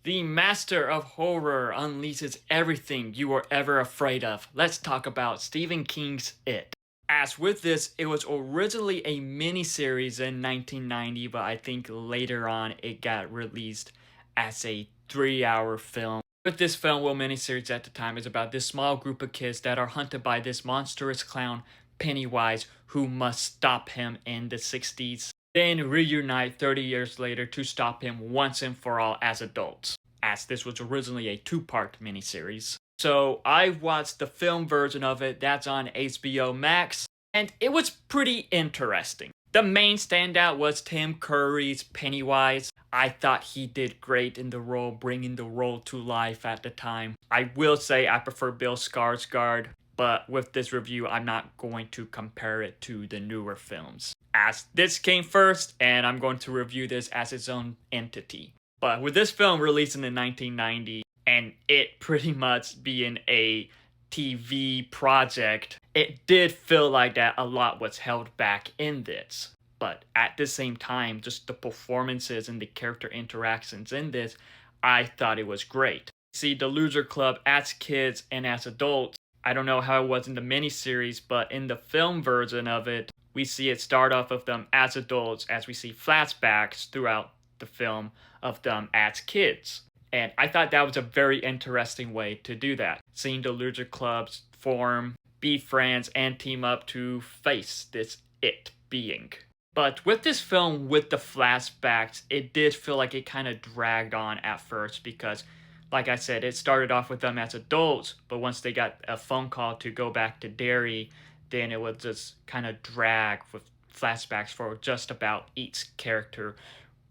The master of horror unleashes everything you were ever afraid of. Let's talk about Stephen King's It. As with this, it was originally a miniseries in 1990, but I think later on it got released as a 3-hour film. With this film, miniseries at the time is about this small group of kids that are hunted by this monstrous clown, Pennywise, who must stop him in the 60s. Then reunite 30 years later to stop him once and for all as adults, as this was originally a 2-part miniseries. So I watched the film version of it, that's on HBO Max, and it was pretty interesting. The main standout was Tim Curry's Pennywise. I thought he did great in the role, bringing the role to life at the time. I will say I prefer Bill Skarsgård, but with this review, I'm not going to compare it to the newer films, as this came first, and I'm going to review this as its own entity. But with this film releasing in 1990, and it pretty much being a TV project, it did feel like that a lot was held back in this. But at the same time, just the performances and the character interactions in this, I thought it was great. See the Loser Club as kids and as adults. I don't know how it was in the miniseries, but in the film version of it, we see it start off of them as adults, as we see flashbacks throughout the film of them as kids. And I thought that was a very interesting way to do that. Seeing the loser clubs form, be friends, and team up to face this it being. But with this film, with the flashbacks, it did feel like it kind of dragged on at first because, like I said, it started off with them as adults, but once they got a phone call to go back to Derry, then it would just kind of drag with flashbacks for just about each character,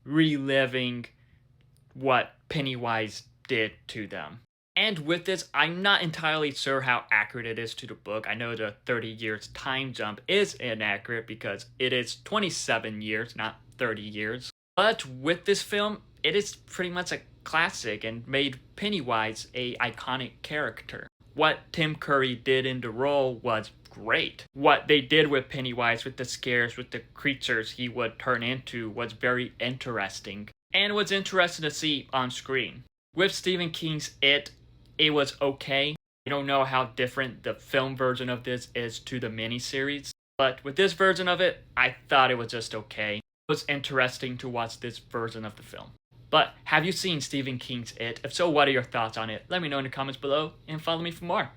reliving what Pennywise did to them. And with this, I'm not entirely sure how accurate it is to the book. I know the 30 years time jump is inaccurate because it is 27 years, not 30 years. But with this film, it is pretty much a classic and made Pennywise a iconic character. What Tim Curry did in the role was great. What they did with Pennywise, with the scares, with the creatures he would turn into, was very interesting. And was interesting to see on screen. With Stephen King's It was okay. I don't know how different the film version of this is to the miniseries, but with this version of it, I thought it was just okay. It was interesting to watch this version of the film. But have you seen Stephen King's It? If so, what are your thoughts on it? Let me know in the comments below and follow me for more.